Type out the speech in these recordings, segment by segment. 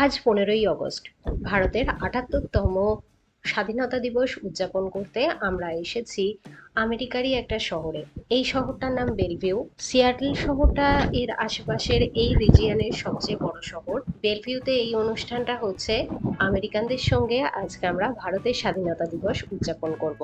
আজ 15ই আগস্ট ভারতের ৭৮তম স্বাধীনতা দিবস উদযাপন করতে আমরা এসেছি আমেরিকারই একটা শহরে। এই শহরটার নাম বেলভিউ। সিয়াটল শহরটা এর আশেপাশের এই রিজিয়নের সবচেয়ে বড় শহর। বেলভিউতে এই অনুষ্ঠানটা হচ্ছে। আমেরিকানদের সঙ্গে আজকে আমরা ভারতের স্বাধীনতা দিবস উদযাপন করব।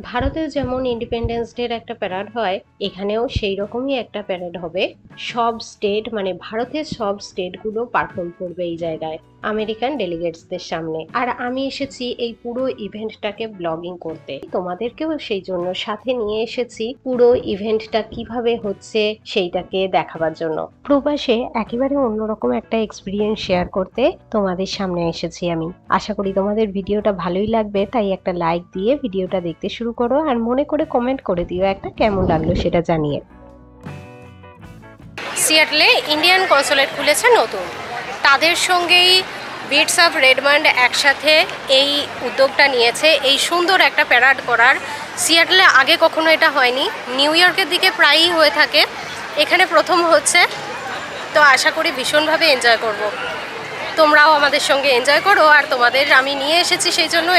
ভারতেও যেমন ইন্ডিপেন্ডেন্স ডের একটা প্যারেড হয়, এখানেও সেই রকমই একটা প্যারেড হবে। সব স্টেট মানে ভারতের সব স্টেটগুলো পারফর্ম করবে এই জায়গায় আমেরিকান ডেলিগেটসদের সামনে। আর আমি এসেছি এই পুরো ইভেন্টটাকে ব্লগিং করতে, তোমাদেরকেও সেই জন্য সাথে নিয়ে এসেছি পুরো ইভেন্টটা কিভাবে হচ্ছে সেইটাকে দেখাবার জন্য। প্রবাসে একেবারে অন্যরকম একটা এক্সপিরিয়েন্স শেয়ার করতে তোমাদের সামনে এসেছি আমি। আশা করি তোমাদের ভিডিওটা ভালোই লাগবে, তাই একটা লাইক দিয়ে ভিডিওটা দেখতে শুরু করো আর মনে করে কমেন্ট করে দিও একটা কেমন লাগলো সেটা জানিয়ে। সিয়াটলে ইন্ডিয়ান কনসুলেট খুলেছে নতুন, তাদের সঙ্গেই বিটস অফ রেডমন্ড একসাথে এই উদ্যোগটা নিয়েছে এই সুন্দর একটা প্যারাড করার। সিয়াটলে আগে কখনো এটা হয়নি, নিউ ইয়র্কের দিকে প্রায়ই হয়ে থাকে, এখানে প্রথম হচ্ছে। তো আশা করি ভীষণভাবে এনজয় করব, তোমরাও আমাদের সঙ্গে এনজয় করো। আর তোমাদের আমি নিয়ে এসেছি সেই জন্য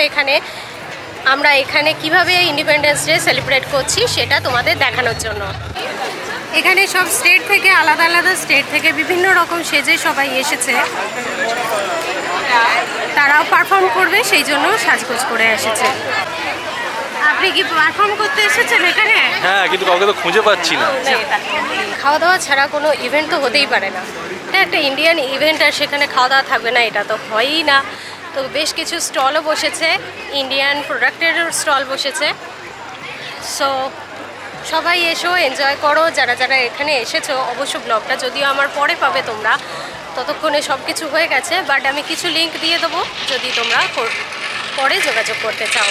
আমরা এখানে কিভাবে ইন্ডিপেন্ডেন্স ডে সেলিব্রেট করছি সেটা তোমাদের দেখানোর জন্য। এখানে সব স্টেট থেকে আলাদা আলাদা স্টেট থেকে বিভিন্ন রকম সেজে সবাই এসেছে, তারাও পারফর্ম করবে সেই জন্য সাজগোজ করে এসেছে। আপনি কি পারফর্ম করতে এসেছেন এখানে? হ্যাঁ, কিন্তু কাউকে তো খুঁজে পাচ্ছি না। খাওয়া দাওয়া ছাড়া কোনো ইভেন্ট তো হতেই পারে না, এটা একটা ইন্ডিয়ান ইভেন্ট আর সেখানে খাওয়া দাওয়া থাকবে না এটা তো হয়ই না। তো বেশ কিছু স্টলও বসেছে, ইন্ডিয়ান প্রোডাক্টেরও স্টল বসেছে। সো সবাই এসো, এনজয় করো। যারা যারা এখানে এসেছো অবশ্য ব্লগটা যদিও আমার পরে পাবে তোমরা, ততক্ষণে সব কিছু হয়ে গেছে, বাট আমি কিছু লিঙ্ক দিয়ে দেবো যদি তোমরা পরে যোগাযোগ করতে চাও।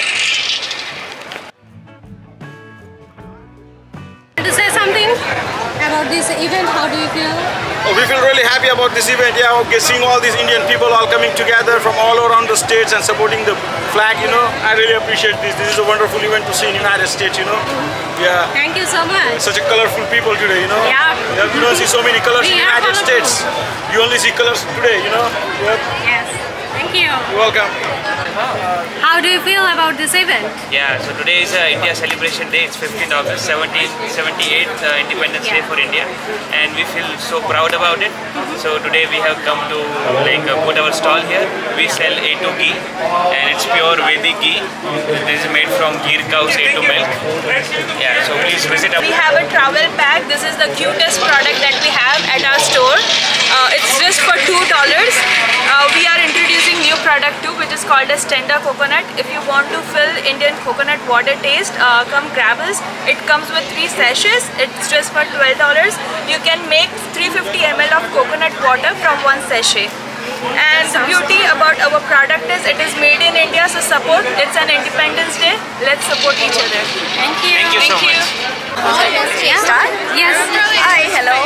To say something about this event, how do you feel? Oh, we feel really happy about this event. Yeah, okay, seeing all these Indian people all coming together from all around the states and supporting the flag, I really appreciate this. This is a wonderful event to see in United States, Yeah. Thank you so much. Such a colorful people today, Yeah. You don't see so many colors in United States. You only see colors today, Yep. Yes. Thank you. You're welcome. How do you feel about this event? Yeah, so today is India Celebration Day. It's 15th August, 1778th Independence Day for India, and we feel so proud about it. So today we have come to put our stall here. We sell A2 ghee, and it's pure Vedic ghee. This is made from Gir cow's A2 milk. Yeah, so please visit our. We have a travel pack. This is the cutest product that we have at our store. It's just for $2. We are introducing new product too, which is called as Tender Coconut. If you want to fill Indian coconut water taste, come grab us. It comes with 3 sachets. It's just for $12. You can make 350 ml of coconut water from 1 sachet. And the beauty about our product is it is made in India, so support. It's an Independence Day. Let's support each other. Thank you. Thank you so much. Start? Yes. Hi, hello.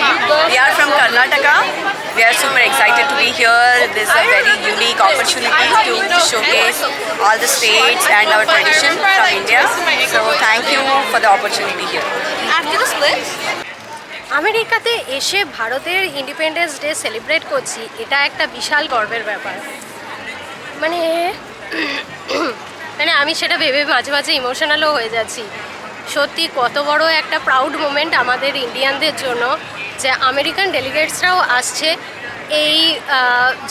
We are from Karnataka. We are super excited to be here. This is a very unique opportunity to showcase all the states and our tradition from India. So thank you for the opportunity here. After the split? আমেরিকাতে এসে ভারতের independence day celebrate করছি, এটা একটা বিশাল গর্বের ব্যাপার। মানে আমি সেটা ভেবে মাঝে মাঝে ইমোশনালও হয়ে যাচ্ছি। সত্যি কত বড় একটা প্রাউড মোমেন্ট আমাদের ইন্ডিয়ানদের জন্য যে আমেরিকান ডেলিগেটসরাও আসছে এই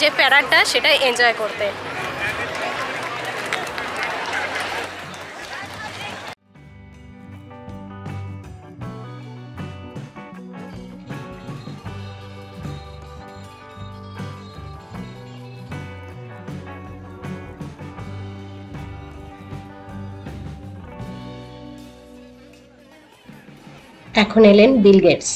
যে প্যারাডটা সেটা এনজয় করতে। এখন এলেন Bill Gates.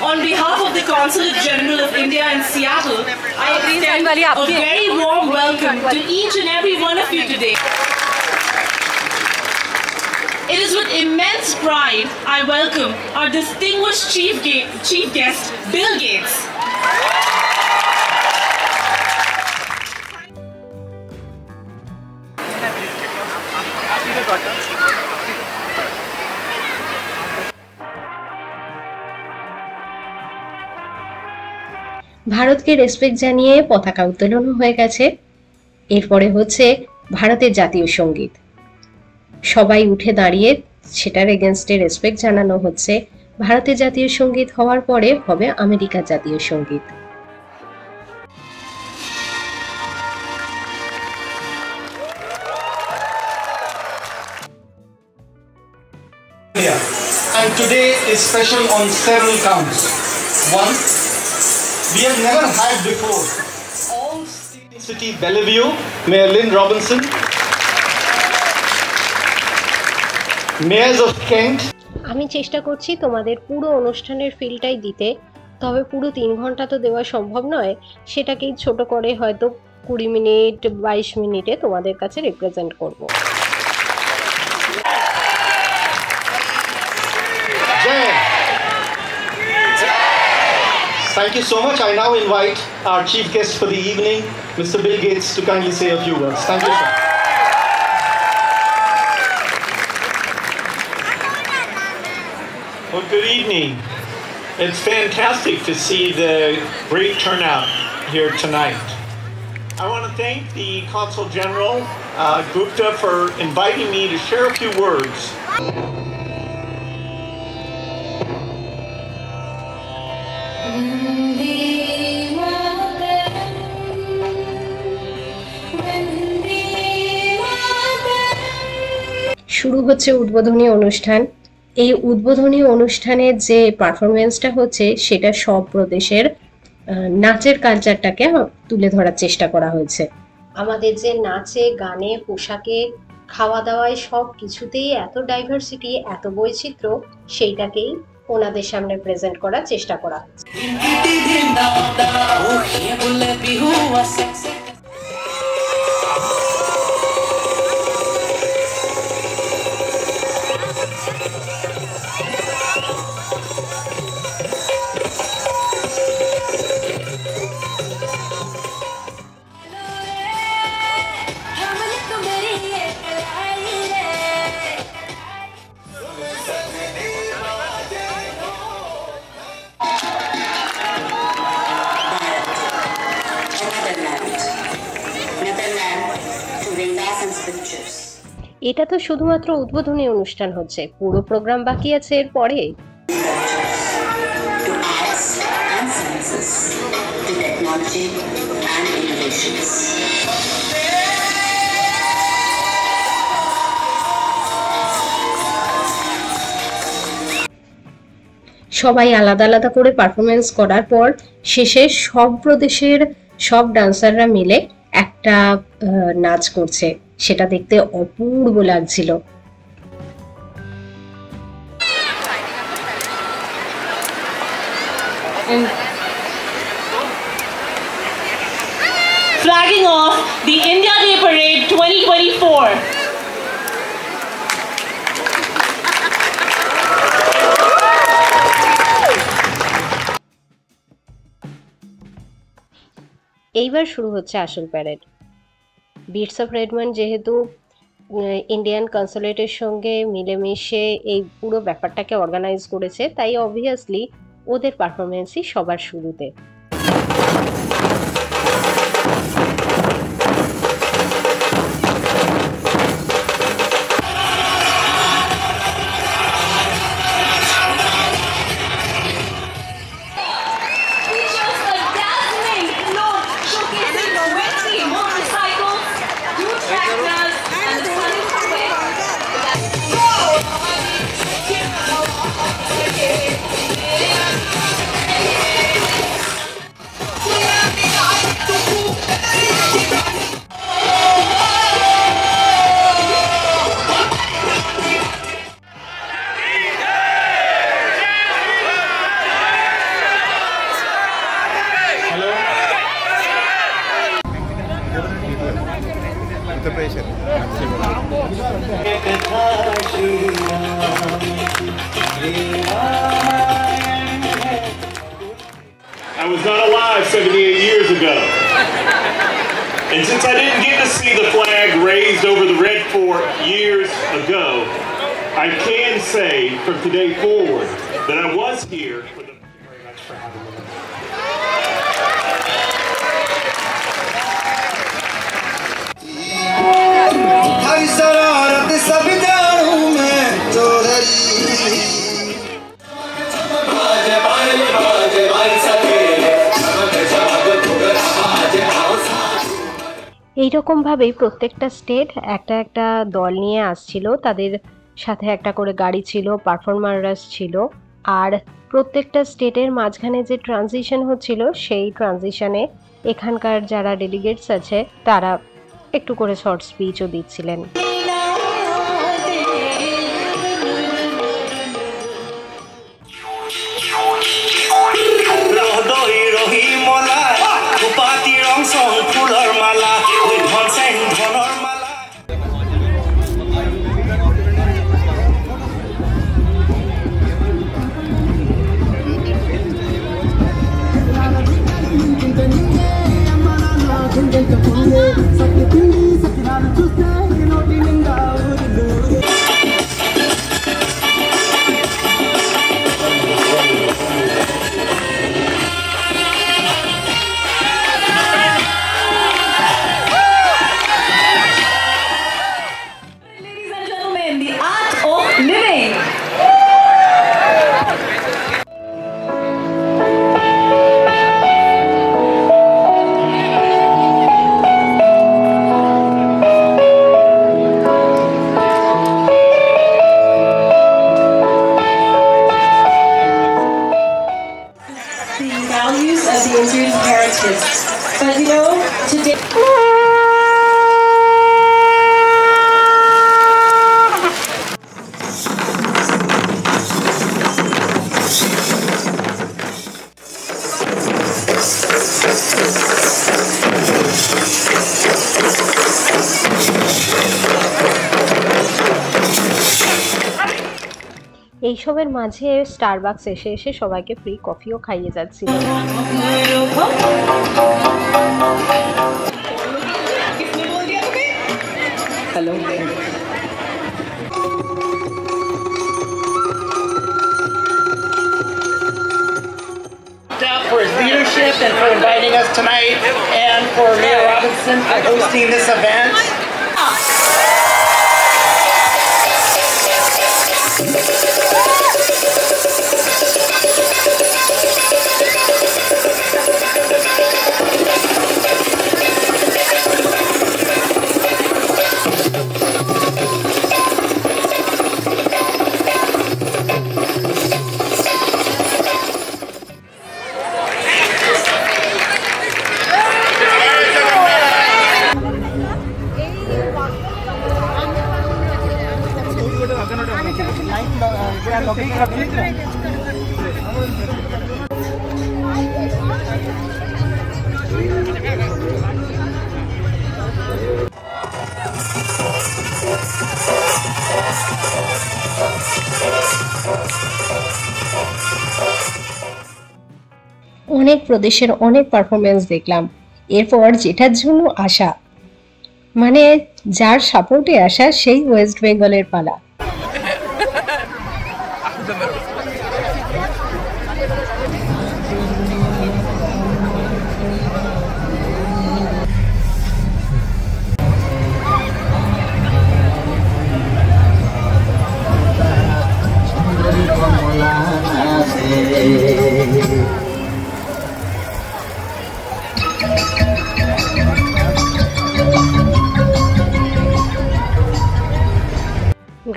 On behalf of the Consulate General of India in Seattle, I extend a very warm welcome to each and every one of you today. It is with immense pride I welcome our distinguished chief guest, Bill Gates. Button. ভারতকে respect জানিয়ে পতাকা উত্তোলন হয়ে গেছে। এরপরে হচ্ছে ভারতের জাতীয় সঙ্গীত, সবাই উঠে দাঁড়িয়ে সেটার এগেনস্টে রেসপেক্ট জানানো হচ্ছে। ভারতের জাতীয় সঙ্গীত হওয়ার পরে হবে আমেরিকার জাতীয় সঙ্গীত। And today is special on several counts. One, we have never had before all state city Bellevue, Mayor Lynn Robinson, mayors of Kent. আমি চেষ্টা করছি তোমাদের পুরো অনুষ্ঠানের ফিলটাই দিতে, তবে পুরো 3 ঘন্টা তো দেওয়া সম্ভব নয়, সেটাকেই ছোট করে হয়তো 20 মিনিট 22 মিনিটে তোমাদের কাছে রিপ্রেজেন্ট করব। Thank you so much. I now invite our chief guest for the evening, Mr. Bill Gates, to kindly say a few words. Thank you, sir. Well, good evening. It's fantastic to see the great turnout here tonight. I want to thank the Consul General Gupta for inviting me to share a few words. শুরু হচ্ছে উদ্বোধনী অনুষ্ঠান। এই উদ্বোধনী অনুষ্ঠানের যে পারফরমেন্সটা হচ্ছে সেটা সব প্রদেশের নাচের কালচারটাকে তুলে ধরার চেষ্টা করা হয়েছে। আমাদের যে নাচে, গানে, পোশাকে, খাওয়া দাওয়ায় সব কিছুতেই এত ডাইভার্সিটি, এত বৈচিত্র্য, সেইটাকেই ওনাদের সামনে প্রেজেন্ট করার চেষ্টা করা হয়েছে। এটা তো শুধুমাত্র উদ্বোধনী অনুষ্ঠান হচ্ছে, পুরো প্রোগ্রাম বাকি আছে এরপরে। সবাই আলাদা আলাদা করে পারফরমেন্স করার পর শেষে সব প্রদেশের সব ডান্সাররা মিলে একটা নাচ করছে, সেটা দেখতে অপূর্ব লাগছিল। Flagging off the India Day Parade 2024. এইবার শুরু হচ্ছে আসল প্যারেড। বিটস অফ রেডমন্ড যেহেতু ইন্ডিয়ান কনসুলেটের সঙ্গে মিলেমিশে এই পুরো ব্যাপারটাকে অর্গানাইজ করেছে, তাই অবভিয়াসলি ওদের পারফরমেন্সই সবার শুরুতে। I was not alive 78 years ago. And since I didn't get to see the flag raised over the Red Fort years ago, I can say from today forward that I was here for the... Thank you very much for having me. এইরকম ভাবেই প্রত্যেকটা state একটা একটা দল নিয়ে আসছিল, তাদের সাথে একটা করে গাড়ি ছিল, পারফর্মাররা ছিল, আর প্রত্যেকটা স্টেটের মাঝখানে যে ট্রানজিশন হচ্ছিল সেই ট্রানজিশনে এখানকার যারা ডেলিগেটস আছে তারা একটু করে শর্ট স্পিচও দিচ্ছিলেন। But you know, today এইসবের মাঝে স্টারবাকস এসে এসে সবাইকে ফ্রি কফিও খাইয়ে যাচ্ছিল। Hello. For his leadership and for inviting us tonight, and for Mayor Robinson for hosting this event. অনেক প্রদেশের অনেক পারফরমেন্স দেখলাম। এরপর যেটার জন্য আসা, মানে যার সাপোর্টে আসা, সেই ওয়েস্ট বেঙ্গলের পালা।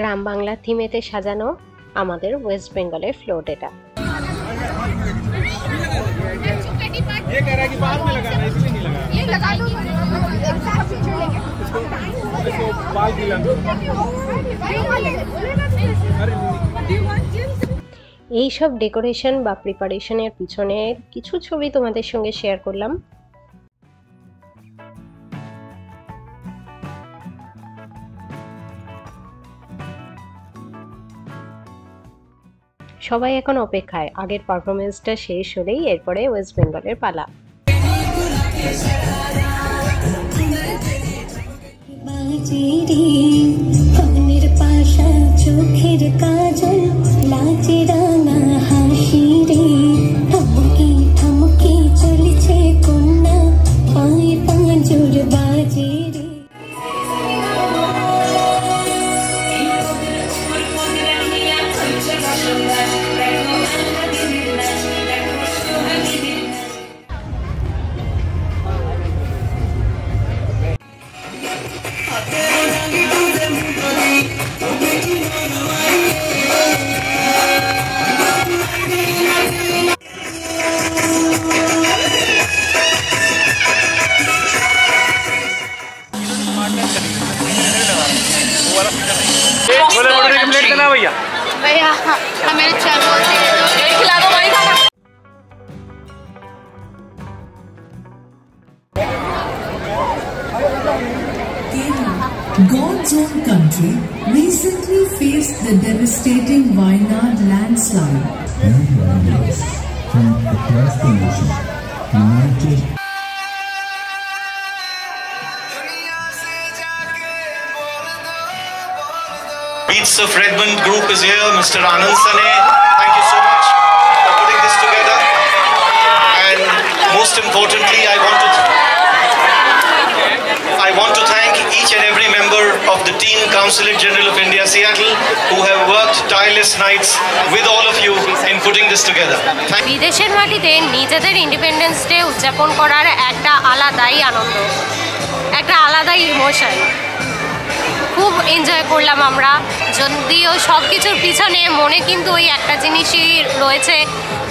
গ্রাম বাংলা থিমেতে সাজানো আমাদের ওয়েস্ট বেঙ্গলের ফ্লোট এটা। এইসব ডেকোরেশন বা প্রিপারেশনের পিছনে কিছু ছবি তোমাদের সঙ্গে শেয়ার করলাম। সবাই এখন অপেক্ষায় আগের পারফরমেন্সটা শেষ হলেই এরপরে ওয়েস্ট বেঙ্গলের পালা। চোখের কাজল লাচে রাঙা হাসি রে, থমকে থমকে চলেছে কন্যা, পায়ে পাঁজর বাজে রে। भैया हमें चलो खिला दो वही खाना। God's own country recently faced the devastating Wayanad landslide. From across the nation, united. Beats of Redmond group is here. Mr. Anand Sane, thank you so much for putting this together. And most importantly, I want to thank each and every member of the team, Consulate General of India, Seattle, who have worked tireless nights with all of you in putting this together. বিদেশের মাটিতে নিজেদের independence day উদযাপন করার একটা আলাদাই আনন্দ, একটা আলাদাই emotion. খুব এনজয় করলাম আমরা, যদিও সব কিছুর পিছনে মনে কিন্তু ওই একটা জিনিসই রয়েছে,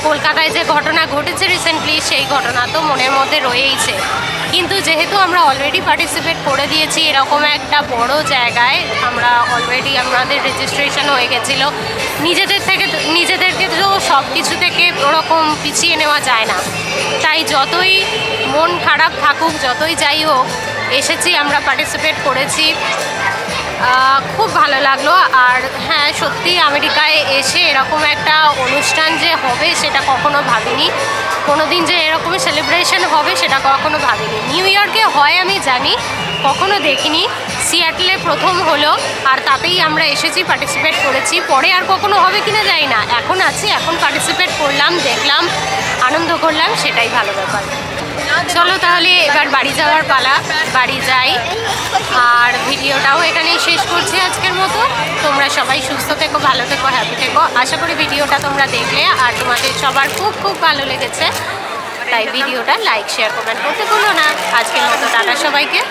কলকাতায় যে ঘটনা ঘটেছে রিসেন্টলি সেই ঘটনা তো মনের মধ্যে রয়েইছে। কিন্তু যেহেতু আমরা অলরেডি পার্টিসিপেট করে দিয়েছি এরকম একটা বড় জায়গায়, আমরা অলরেডি আমাদের রেজিস্ট্রেশন হয়ে গেছিলো, নিজেদেরকে তো সব কিছু থেকে ওরকম পিছিয়ে নেওয়া যায় না। তাই যতই মন খারাপ থাকুক, যতই যাই হোক, এসেছি, আমরা পার্টিসিপেট করেছি, খুব ভালো লাগলো। আর হ্যাঁ, সত্যি আমেরিকায় এসে এরকম একটা অনুষ্ঠান যে হবে সেটা কখনো ভাবিনি, কোনো দিন যে এরকম সেলিব্রেশন হবে সেটা কখনো ভাবিনি। নিউ ইয়র্কে হয় আমি জানি, কখনো দেখিনি, সিয়াটলে প্রথম হলো, আর তাতেই আমরা এসেছি, পার্টিসিপেট করেছি। পরে আর কখনো হবে কিনা জানি না, এখন আছি, এখন পার্টিসিপেট করলাম, দেখলাম, আনন্দ করলাম, সেটাই ভালো ব্যাপার। চলো তাহলে এবার বাড়ি যাওয়ার পালা, বাড়ি যাই। আর ভিডিওটাও এখানেই শেষ করছি আজকের মতো। তোমরা সবাই সুস্থ থেকো, ভালো থেকো, হ্যাপি থেকো। আশা করি ভিডিওটা তোমরা দেখলে আর তোমাদের সবার খুব খুব ভালো লেগেছে। তাই ভিডিওটা লাইক, শেয়ার, কমেন্ট করতে ভুলো না। আজকের মতো টাটা সবাইকে।